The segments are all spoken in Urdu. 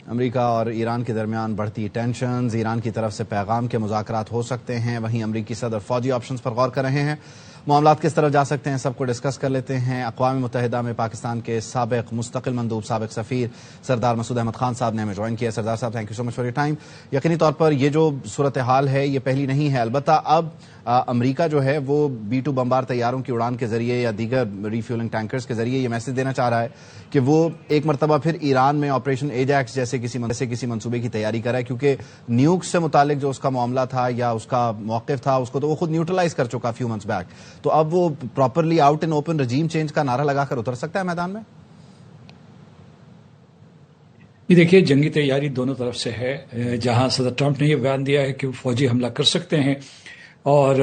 امریکہ اور ایران کے درمیان بڑھتی ٹینشنز، ایران کی طرف سے پیغام کے مذاکرات ہو سکتے ہیں، وہیں امریکی صدر فوجی آپشنز پر غور کر رہے ہیں۔ معاملات کس طرح جا سکتے ہیں، سب کو ڈسکس کر لیتے ہیں۔ اقوام متحدہ میں پاکستان کے سابق مستقل مندوب، سابق سفیر سردار مسعود احمد خان صاحب نے ہمیں جوائن کیا۔ سردار صاحب، thank you so much for your time. یقینی طور پر یہ جو صورتحال ہے یہ پہلی نہیں ہے، البتہ اب امریکہ جو ہے وہ B-2 بمبار طیاروں کی اڑان کے ذریعے یا دیگر ری فیولنگ ٹینکرز کے ذریعے یہ میسج دینا چاہ رہا ہے کہ وہ ایک مرتبہ پھر ایران میں آپریشن ایجیکس جیسے کسی منصوبے کی تیاری کر رہا ہے، کیونکہ نیوکس سے متعلق جو اس کا معاملہ تھا یا اس کا موقف تھا اس کو تو وہ خود نیوٹرلائز کر چکا فیو منتھس بیک، تو اب وہ properly out and open regime change کا نعرہ لگا کر اتر سکتا ہے میدان میں؟ یہ دیکھیے، جنگی تیاری دونوں طرف سے ہے۔ جہاں صدر ٹرمپ نے یہ بیان دیا ہے کہ وہ فوجی حملہ کر سکتے ہیں اور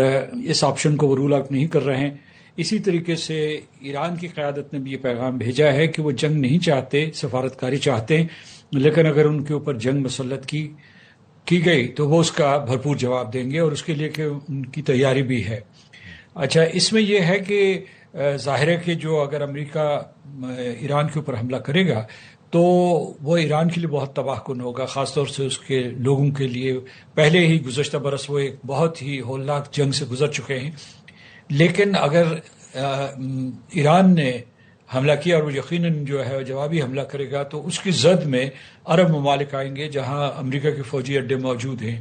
اس آپشن کو وہ رول آؤٹ نہیں کر رہے ہیں، اسی طریقے سے ایران کی قیادت نے بھی یہ پیغام بھیجا ہے کہ وہ جنگ نہیں چاہتے، سفارتکاری چاہتے ہیں، لیکن اگر ان کے اوپر جنگ مسلط کی گئی تو وہ اس کا بھرپور جواب دیں گے اور اس کے لیے کہ ان کی تیاری بھی ہے۔ اچھا، اس میں یہ ہے کہ ظاہر ہے کہ جو اگر امریکہ ایران کے اوپر حملہ کرے گا تو وہ ایران کے لیے بہت تباہ کن ہوگا، خاص طور سے اس کے لوگوں کے لیے۔ پہلے ہی گزشتہ برس وہ ایک بہت ہی ہولناک جنگ سے گزر چکے ہیں، لیکن اگر ایران نے حملہ کیا اور وہ یقیناً جو ہے جوابی حملہ کرے گا تو اس کی زد میں عرب ممالک آئیں گے جہاں امریکہ کے فوجی اڈے موجود ہیں،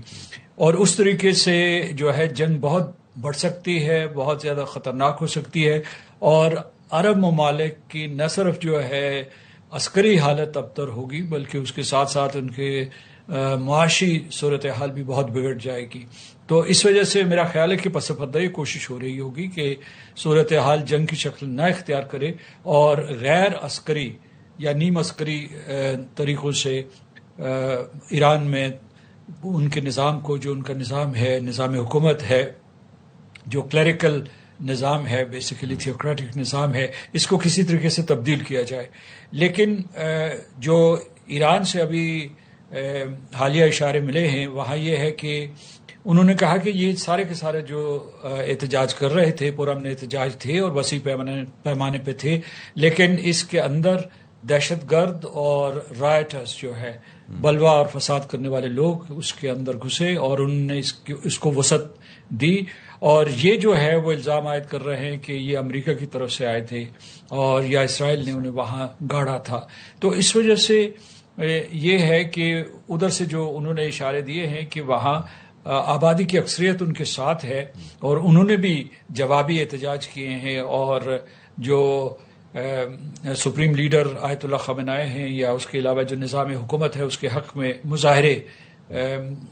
اور اس طریقے سے جو ہے جنگ بہت بڑھ سکتی ہے، بہت زیادہ خطرناک ہو سکتی ہے، اور عرب ممالک کی نہ صرف جو ہے عسکری حالت ابتر ہوگی بلکہ اس کے ساتھ ساتھ ان کے معاشی صورتحال بھی بہت بگڑ جائے گی۔ تو اس وجہ سے میرا خیال ہے کہ پس پردہ یہ کوشش ہو رہی ہوگی کہ صورتحال جنگ کی شکل نہ اختیار کرے اور غیر عسکری یا نیم عسکری طریقوں سے ایران میں ان کے نظام کو، جو ان کا نظام ہے، نظام حکومت ہے، جو کلیریکل نظام ہے، بیسیکلی تھیوکریٹک نظام ہے، اس کو کسی طریقے سے تبدیل کیا جائے۔ لیکن جو ایران سے ابھی حالیہ اشارے ملے ہیں وہاں یہ ہے کہ انہوں نے کہا کہ یہ سارے کے سارے جو احتجاج کر رہے تھے پرامن احتجاج تھے اور وسیع پیمانے پہ تھے، لیکن اس کے اندر دہشت گرد اور رائٹرز جو ہے، بلوا اور فساد کرنے والے لوگ اس کے اندر گھسے اور انہوں نے اس کو وسعت دی، اور یہ جو ہے وہ الزام عائد کر رہے ہیں کہ یہ امریکہ کی طرف سے آئے تھے اور یا اسرائیل نے انہیں وہاں گاڑا تھا۔ تو اس وجہ سے یہ ہے کہ ادھر سے جو انہوں نے اشارے دیے ہیں کہ وہاں آبادی کی اکثریت ان کے ساتھ ہے اور انہوں نے بھی جوابی احتجاج کیے ہیں، اور جو سپریم لیڈر آیت اللہ خامنہئی ہیں یا اس کے علاوہ جو نظام حکومت ہے اس کے حق میں مظاہرے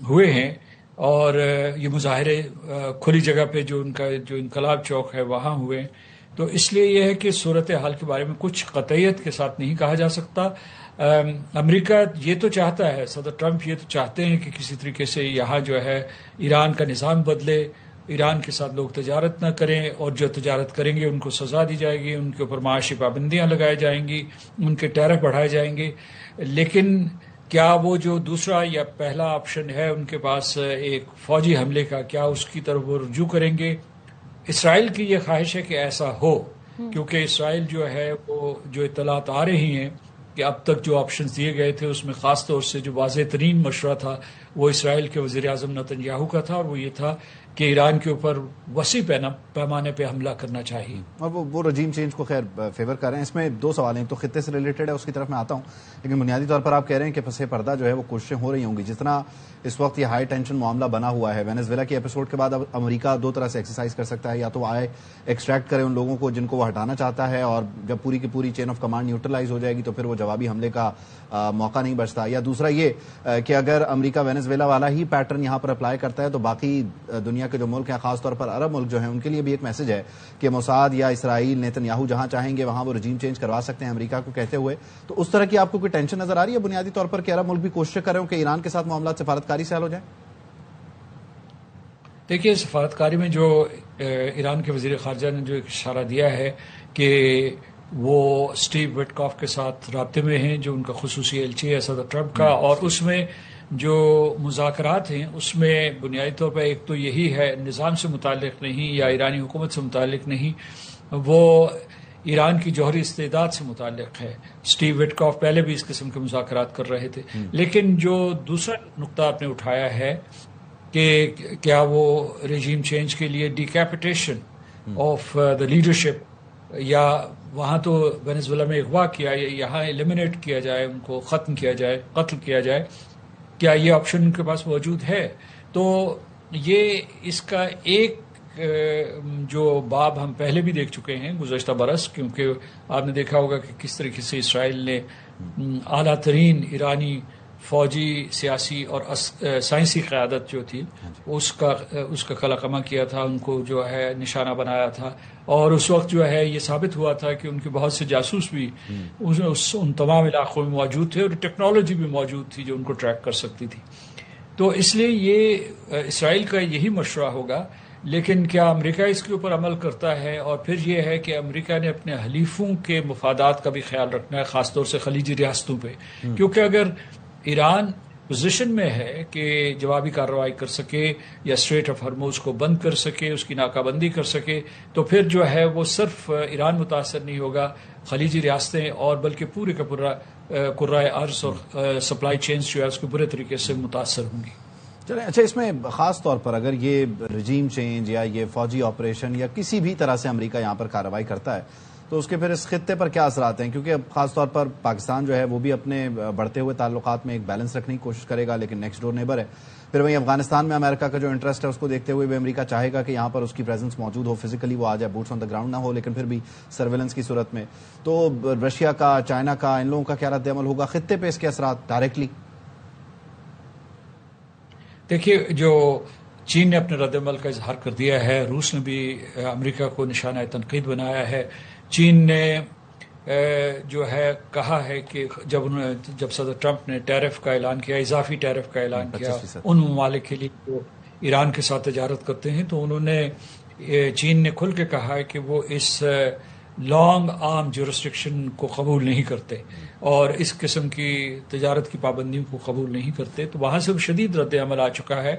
ہوئے ہیں، اور یہ مظاہرے کھلی جگہ پہ جو ان کا جو انقلاب چوک ہے وہاں ہوئے۔ تو اس لیے یہ ہے کہ صورتحال کے بارے میں کچھ قطعیت کے ساتھ نہیں کہا جا سکتا۔ امریکہ یہ تو چاہتا ہے، صدر ٹرمپ یہ تو چاہتے ہیں کہ کسی طریقے سے یہاں جو ہے ایران کا نظام بدلے، ایران کے ساتھ لوگ تجارت نہ کریں، اور جو تجارت کریں گے ان کو سزا دی جائے گی، ان کے اوپر معاشی پابندیاں لگائی جائیں گی، ان کے ٹیرف بڑھائے جائیں گے۔ لیکن کیا وہ جو دوسرا یا پہلا آپشن ہے ان کے پاس ایک فوجی حملے کا، کیا اس کی طرف وہ رجوع کریں گے؟ اسرائیل کی یہ خواہش ہے کہ ایسا ہو، کیونکہ اسرائیل جو ہے وہ جو اطلاعات آ رہی ہیں کہ اب تک جو آپشنز دیے گئے تھے اس میں خاص طور سے جو واضح ترین مشورہ تھا وہ اسرائیل کے وزیر اعظم نتن یاہو کا تھا، اور وہ یہ تھا کہ ایران کے اوپر وسیع پیمانے پہ حملہ کرنا چاہیے، اور وہ رجیم چینج کو خیر فیور کر رہے ہیں۔ اس میں دو سوال ہیں، تو خطے سے ریلیٹڈ ہے، اس کی طرف میں آتا ہوں، لیکن بنیادی طور پر آپ کہہ رہے ہیں کہ پس پردہ جو ہے وہ کوششیں ہو رہی ہوں گی۔ جتنا اس وقت یہ ہائی ٹینشن معاملہ بنا ہوا ہے، وینزویلا کے ایپیسوڈ کے بعد اب امریکہ دو طرح سے ایکسرسائز کر سکتا ہے، یا تو آئے ایکسٹریکٹ کرے ان لوگوں کو جن کو وہ ہٹانا چاہتا ہے، اور جب پوری کی پوری چین آف کمانڈ نیوٹرلائز ہو جائے گی تو پھر وہ جوابی حملے کا موقع نہیں بچتا، یا دوسرا یہ کہ اگر امریکہ وینزویلا والا ہی پیٹرن یہاں پر اپلائی کرتا ہے تو باقی دنیا کے جو ملک ہیں، خاص طور پر عرب ملک جو ہیں، ان کے لیے بھی ایک میسج ہے کہ موساد یا اسرائیل، نیتن یاہو جہاں چاہیں گے وہاں وہ رجیم چینج کروا سکتے ہیں امریکہ کو کہتے ہوئے۔ تو اس طرح کی آپ کو کوئی ٹینشن نظر آ رہی ہے بنیادی طور پر کہ عرب ملک بھی کوشش کر رہے ہوں کہ ایران کے ساتھ معاملات سفارتکاری سے حل ہو جائیں؟ دیکھیے، سفارتکاری میں جو ایران کے وزیر خارجہ نے جو ایک اشارہ دیا ہے کہ وہ اسٹیو وٹکاف کے ساتھ رابطے میں ہیں، جو ان کا خصوصی ایلچی ہے صدر ٹرمپ کا، اور اس میں جو مذاکرات ہیں اس میں بنیادی طور پر ایک تو یہی ہے، نظام سے متعلق نہیں یا ایرانی حکومت سے متعلق نہیں، وہ ایران کی جوہری استعداد سے متعلق ہے. اسٹیو وٹکاف پہلے بھی اس قسم کے مذاکرات کر رہے تھے. لیکن جو دوسرا نقطہ آپ نے اٹھایا ہے کہ کیا وہ ریجیم چینج کے لیے ڈیکیپیٹیشن آف دا لیڈرشپ، یا وہاں تو وینزویلا میں اغوا کیا، یہاں ایلیمنیٹ کیا جائے، ان کو ختم کیا جائے، قتل کیا جائے، کیا یہ آپشن ان کے پاس موجود ہے؟ تو یہ اس کا ایک جو باب ہم پہلے بھی دیکھ چکے ہیں گزشتہ برس، کیونکہ آپ نے دیکھا ہوگا کہ کس طریقے سے اسرائیل نے اعلیٰ ترین ایرانی فوجی، سیاسی اور سائنسی قیادت جو تھی اس کا قلقمہ کیا تھا، ان کو جو ہے نشانہ بنایا تھا. اور اس وقت جو ہے یہ ثابت ہوا تھا کہ ان کے بہت سے جاسوس بھی ان تمام علاقوں میں موجود تھے، اور ٹیکنالوجی بھی موجود تھی جو ان کو ٹریک کر سکتی تھی. تو اس لیے یہ اسرائیل کا یہی مشورہ ہوگا. لیکن کیا امریکہ اس کے اوپر عمل کرتا ہے؟ اور پھر یہ ہے کہ امریکہ نے اپنے حلیفوں کے مفادات کا بھی خیال رکھنا ہے، خاص طور سے خلیجی ریاستوں پہ، کیونکہ اگر ایران پوزیشن میں ہے کہ جوابی کارروائی کر سکے یا اسٹریٹ آف ہرموز کو بند کر سکے، اس کی ناکہ بندی کر سکے، تو پھر جو ہے وہ صرف ایران متاثر نہیں ہوگا، خلیجی ریاستیں اور بلکہ پورے کا پورا قرۂ ارض اور سپلائی چینز جو ہے اس کو برے طریقے سے متاثر ہوں گی. چلیں، اچھا، اس میں خاص طور پر اگر یہ رجیم چینج یا یہ فوجی آپریشن یا کسی بھی طرح سے امریکہ یہاں پر کارروائی کرتا ہے تو اس کے پھر اس خطے پر کیا اثرات ہیں؟ کیونکہ اب خاص طور پر پاکستان جو ہے وہ بھی اپنے بڑھتے ہوئے تعلقات میں ایک بیلنس رکھنے کی کوشش کرے گا، لیکن نیکسٹ ڈور نیبر ہے. پھر وہیں افغانستان میں امریکہ کا جو انٹرسٹ ہے اس کو دیکھتے ہوئے بھی امریکہ چاہے گا کہ یہاں پر اس کی پریزنس موجود ہو، فزیکلی وہ آ جائے، بوٹس آن دا گراؤنڈ نہ ہو لیکن پھر بھی سرویلنس کی صورت میں. تو رشیا کا، چائنا کا، ان لوگوں کا کیا رد عمل ہوگا خطے پہ، اس کے اثرات ڈائریکٹلی؟ دیکھیے، جو چین نے اپنے رد عمل کا اظہار کر دیا ہے، روس نے بھی امریکہ کو نشانہ تنقید بنایا ہے. چین نے جو ہے کہا ہے کہ جب صدر ٹرمپ نے ٹیرف کا اعلان کیا، اضافی ٹیرف کا اعلان کیا ان ممالک کے لیے جو ایران کے ساتھ تجارت کرتے ہیں، تو انہوں نے، چین نے کھل کے کہا ہے کہ وہ اس لانگ آرم جورسڈکشن کو قبول نہیں کرتے اور اس قسم کی تجارت کی پابندیوں کو قبول نہیں کرتے. تو وہاں سے شدید رد عمل آ چکا ہے.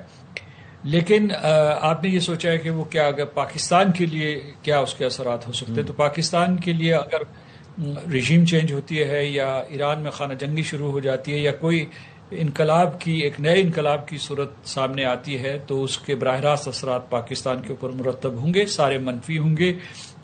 لیکن آپ نے یہ سوچا ہے کہ وہ کیا اگر پاکستان کے لیے کیا اس کے اثرات ہو سکتے ہیں؟ تو پاکستان کے لیے اگر رژیم چینج ہوتی ہے یا ایران میں خانہ جنگی شروع ہو جاتی ہے یا کوئی انقلاب کی، ایک نئے انقلاب کی صورت سامنے آتی ہے، تو اس کے براہ راست اثرات پاکستان کے اوپر مرتب ہوں گے، سارے منفی ہوں گے.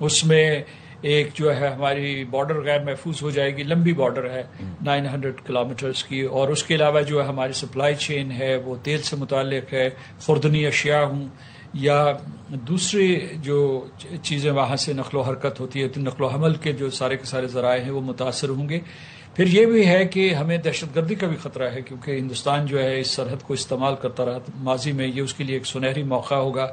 اس میں ایک جو ہے ہماری بارڈر غیر محفوظ ہو جائے گی، لمبی بارڈر ہے 900 کلومیٹرز کی، اور اس کے علاوہ جو ہے ہماری سپلائی چین ہے وہ تیل سے متعلق ہے، خوردنی اشیاء ہوں یا دوسری جو چیزیں وہاں سے نقل و حرکت ہوتی ہے، تو نقل و حمل کے جو سارے کے سارے ذرائع ہیں وہ متاثر ہوں گے. پھر یہ بھی ہے کہ ہمیں دہشت گردی کا بھی خطرہ ہے، کیونکہ ہندوستان جو ہے اس سرحد کو استعمال کرتا رہا ماضی میں، یہ اس کے لیے ایک سنہری موقع ہوگا.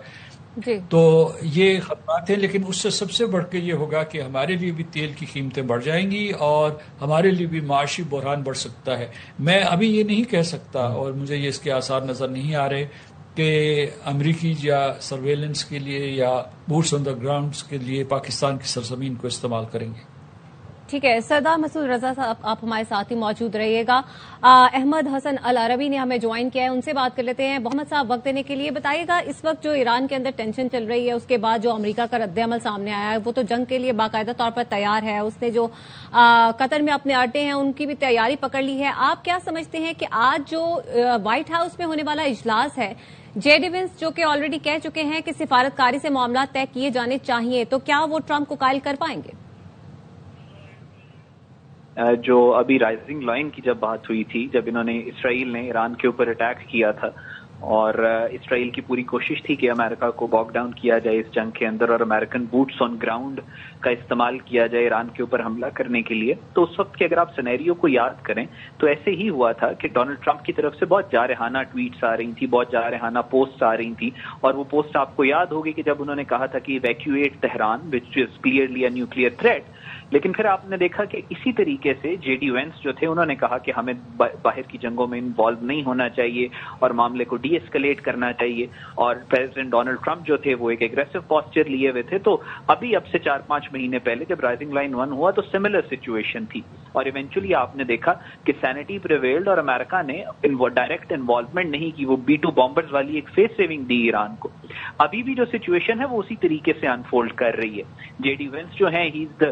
تو یہ خطرات ہیں. لیکن اس سے سب سے بڑھ کے یہ ہوگا کہ ہمارے لیے بھی تیل کی قیمتیں بڑھ جائیں گی اور ہمارے لیے بھی معاشی بحران بڑھ سکتا ہے. میں ابھی یہ نہیں کہہ سکتا اور مجھے یہ اس کے آثار نظر نہیں آ رہے کہ امریکی یا سرویلنس کے لیے یا بوٹس آن دا گراؤنڈز کے لیے پاکستان کی سرزمین کو استعمال کریں گے. ٹھیک ہے، سردار مسعود رضا صاحب آپ ہمارے ساتھ ہی موجود رہیے گا. احمد حسن العربی نے ہمیں جوائن کیا ہے، ان سے بات کر لیتے ہیں. محمد صاحب، وقت دینے کے لیے بتائیے گا، اس وقت جو ایران کے اندر ٹینشن چل رہی ہے، اس کے بعد جو امریکہ کا رد عمل سامنے آیا ہے، وہ تو جنگ کے لیے باقاعدہ طور پر تیار ہے. اس نے جو قطر میں اپنے اڈے ہیں ان کی بھی تیاری پکڑ لی ہے. آپ کیا سمجھتے ہیں کہ آج جو وائٹ ہاؤس میں ہونے والا اجلاس ہے، جے ڈی وینس جو کہ آلریڈی کہہ چکے ہیں کہ سفارتکاری سے معاملات طے کیے جانے چاہیے، تو کیا وہ ٹرمپ کو قائل کر پائیں گے؟ جو ابھی رائزنگ لائن کی جب بات ہوئی تھی، جب انہوں نے اسرائیل نے ایران کے اوپر اٹیک کیا تھا اور اسرائیل کی پوری کوشش تھی کہ امریکہ کو باک ڈاؤن کیا جائے اس جنگ کے اندر اور امریکن بوٹس آن گراؤنڈ کا استعمال کیا جائے ایران کے اوپر حملہ کرنے کے لیے، تو اس وقت کے اگر آپ سینیریو کو یاد کریں تو ایسے ہی ہوا تھا کہ ڈونلڈ ٹرمپ کی طرف سے بہت جارحانہ ٹویٹس آ رہی تھی، بہت جارحانہ پوسٹ آ رہی تھی، اور وہ پوسٹ آپ کو یاد ہوگی کہ جب انہوں نے کہا تھا کہ evacuate Tehran which is clearly a nuclear threat. لیکن پھر آپ نے دیکھا کہ اسی طریقے سے جے ڈی وینس جو تھے انہوں نے کہا کہ ہمیں باہر کی جنگوں میں انوالو نہیں ہونا چاہیے اور معاملے کو ڈی ایسکلیٹ کرنا چاہیے، اور پریزیڈنٹ ڈونلڈ ٹرمپ جو تھے وہ ایک ایگریسو پوسچر لیے ہوئے تھے. تو ابھی اب سے 4-5 مہینے پہلے جب رائزنگ لائن 1 ہوا تو سملر سچویشن تھی، اور ایونچولی آپ نے دیکھا کہ سینٹی پریویلڈ اور امریکہ نے ڈائریکٹ انوالومنٹ نہیں کی، وہ B-2 بامبرز والی ایک فیس سیونگ دی ایران کو. ابھی بھی جو سچویشن ہے وہ اسی طریقے سے انفولڈ کر رہی ہے. جے ڈی وینس جو ہیں، ہی از دا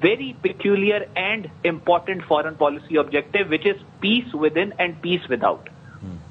very peculiar and important foreign policy objective which is peace within and peace without.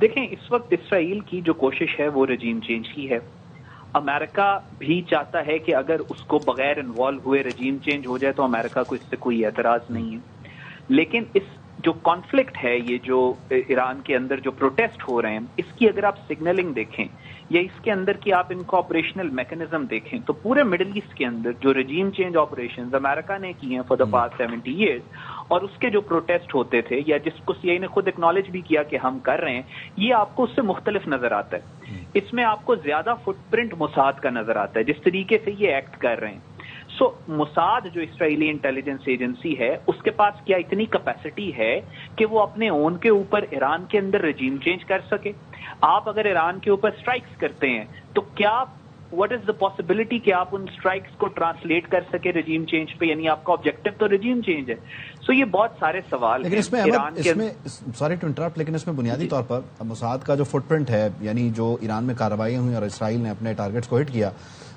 دیکھیں اس وقت اسرائیل کی جو کوشش ہے وہ رجیم چینج کی ہے. امریکہ بھی چاہتا ہے کہ اگر اس کو بغیر انوالو ہوئے رجیم چینج ہو جائے تو امریکہ کو اس سے کوئی اعتراض نہیں ہے. لیکن اس جو کانفلکٹ ہے، یہ جو ایران کے اندر جو پروٹیسٹ ہو رہے ہیں، اس کی اگر آپ سگنلنگ دیکھیں یا اس کے اندر کی آپ ان کو آپریشنل میکنزم دیکھیں تو پورے مڈل ایسٹ کے اندر جو رجیم چینج آپریشنز امریکہ نے کی ہیں فار دا پاسٹ 70 ایئرز، اور اس کے جو پروٹیسٹ ہوتے تھے یا جس کو سی آئی نے خود ایکنالج بھی کیا کہ ہم کر رہے ہیں، یہ آپ کو اس سے مختلف نظر آتا ہے. اس میں آپ کو زیادہ فٹ پرنٹ موساد کا نظر آتا ہے جس طریقے سے یہ ایکٹ کر رہے ہیں. سو موساد جو اسرائیلی انٹیلیجنس ایجنسی ہے، اس کے پاس کیا اتنی کیپیسٹی ہے کہ وہ اپنے اون کے اوپر ایران کے اندر رجیم چینج کر سکے؟ آپ اگر ایران کے اوپر اسٹرائکس کرتے ہیں تو کیا واٹ از دا پاسبلٹی کہ آپ ان اسٹرائکس کو ٹرانسلیٹ کر سکے رجیم چینج پہ؟ یعنی آپ کا آبجیکٹو تو رجیم چینج ہے. سو یہ بہت سارے سوال ہیں. سوری ٹو انٹرپٹ، لیکن اس میں بنیادی طور پر موساد کا جو فٹ پرنٹ ہے، یعنی جو ایران میں کارروائیاں ہوئی اور اسرائیل نے اپنے ٹارگیٹس کو ہٹ کیا،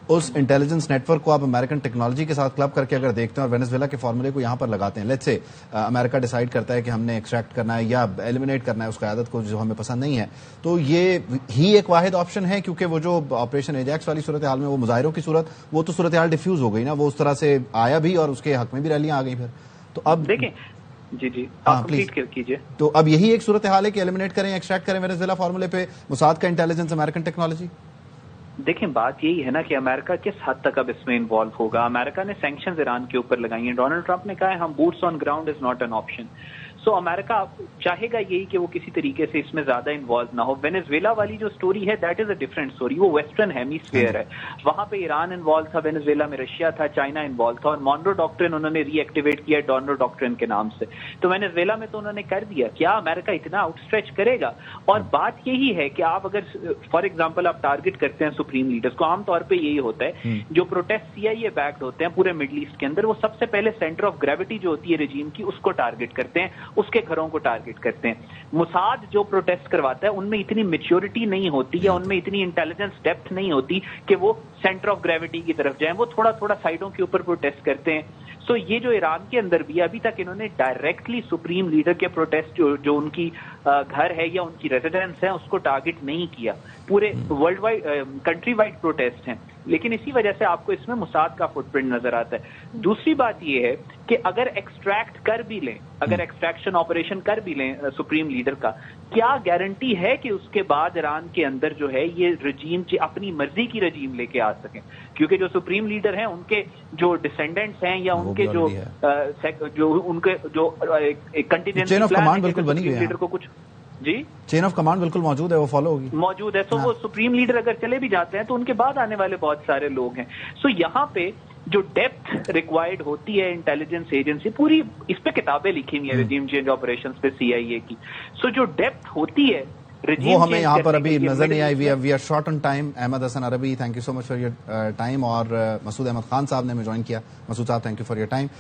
اس انٹیلیجنس نیٹ ورک کو آپ امریکن ٹیکنالوجی کے ساتھ کلب کر کے اگر دیکھتے ہیں اور وینیزویلا کے فارمولے کو یہاں پر لگاتے ہیں، لیٹس سے امریکہ ڈیسائیڈ کرتا ہے کہ ہم نے ایکسٹریکٹ کرنا ہے یا ایلیمنیٹ کرنا ہے اس قیادت کو جو ہمیں پسند نہیں ہے، تو یہ ہی ایک واحد آپشن ہے. کیونکہ وہ جو آپریشن ایجیکس والی صورتحال میں وہ مظاہروں کی صورت، وہ تو صورتحال ڈیفیوز ہو گئی نا، وہ اس طرح سے آیا بھی اور اس کے حق میں بھی ریلیاں آ گئی. پھر تو اب دیکھیں جی آپ کمپلیٹ کیجئے. تو اب یہی ایک صورتحال ہے کہ ایلیمنیٹ کریں، ایکسٹریکٹ کریں وینیزویلا فارمولے پہ موساد کا انٹیلیجنس امریکن ٹیکنالوجی. دیکھیں بات یہی ہے نا کہ امریکہ کس حد تک اب اس میں انوالو ہوگا. امریکہ نے سینکشنز ایران کے اوپر لگائی ہیں. ڈونلڈ ٹرمپ نے کہا ہے ہم boots on ground is not an option. So امریکہ چاہے گا یہی کہ وہ کسی طریقے سے اس میں زیادہ انوالو نہ ہو. وینیزویلا والی جو سٹوری ہے that is a different story, وہ ویسٹرن ہیمیسفیئر ہے. وہاں پہ ایران انوالو تھا، وینیزویلا میں رشیا تھا، چائنا انوالو تھا، اور مونرو ڈاکٹرن انہوں نے ری ایکٹیویٹ کیا ڈونلڈ ڈاکٹرن کے نام سے. تو وینیزویلا میں تو انہوں نے کر دیا. کیا امریکہ اتنا آؤٹ اسٹریچ کرے گا؟ اور بات یہی ہے کہ آپ اگر فار ایگزامپل آپ ٹارگٹ کرتے ہیں سپریم لیڈرز کو، عام طور پہ یہی ہوتا ہے جو پروٹیسٹ سی آئی اے بیکڈ ہوتے ہیں پورے مڈل ایسٹ کے اندر، وہ سب سے پہلے سینٹر آف گریوٹی جو ہوتی ہے رجیم کی اس کو ٹارگٹ کرتے ہیں، اس کے گھروں کو ٹارگٹ کرتے ہیں. موساد جو پروٹیسٹ کرواتا ہے ان میں اتنی میچورٹی نہیں ہوتی یا ان میں اتنی انٹیلیجنس ڈیپتھ نہیں ہوتی کہ وہ سینٹر آف گریوٹی کی طرف جائیں. وہ تھوڑا تھوڑا سائڈوں کے اوپر پروٹیسٹ کرتے ہیں. سو یہ جو ایران کے اندر بھی ابھی تک انہوں نے ڈائریکٹلی سپریم لیڈر کے پروٹیسٹ جو ان کی گھر ہے یا ان کی ریزیڈنس ہے اس کو ٹارگٹ نہیں کیا. پورے world wide country wide protest ہیں. لیکن اسی وجہ سے آپ کو اس میں موساد کا فٹ پرنٹ نظر آتا ہے. دوسری بات یہ ہے کہ اگر ایکسٹریکٹ کر بھی لیں، اگر ایکسٹریکشن آپریشن کر بھی لیں سپریم لیڈر کا، کیا گارنٹی ہے کہ اس کے بعد ایران کے اندر جو ہے یہ رجیم اپنی مرضی کی رجیم لے کے آ سکیں؟ کیونکہ جو سپریم لیڈر ہیں ان کے جو ڈسینڈنٹس ہیں یا ان کے جو ان کے جو کنٹینجنسی پلان ہے سپریم لیڈر کو کچھ جی چین آف کمانڈ بالکل موجود ہے، وہ فالو ہوگی، موجود ہے. تو وہ سپریم لیڈر اگر چلے بھی جاتے ہیں تو ان کے بعد آنے والے بہت سارے لوگ ہیں. سو یہاں پہ جو ڈیپتھ ریکوائرڈ ہوتی ہے انٹیلیجنس ایجنسی، پوری اس پہ کتابیں لکھی ہوئی ہیں رجیم چینج آپریشنز پہ سی آئی اے کی. سو جو ڈیپتھ ہوتی ہے وہ ہمیں یہاں پر ابھی نظر نہیں آئی. We are short on time. Ahmed Hassan Arabi, thank you so much for your time, اور مسعود احمد خان صاحب نے ہمیں جوائن کیا. مسعود صاحب thank you for your time.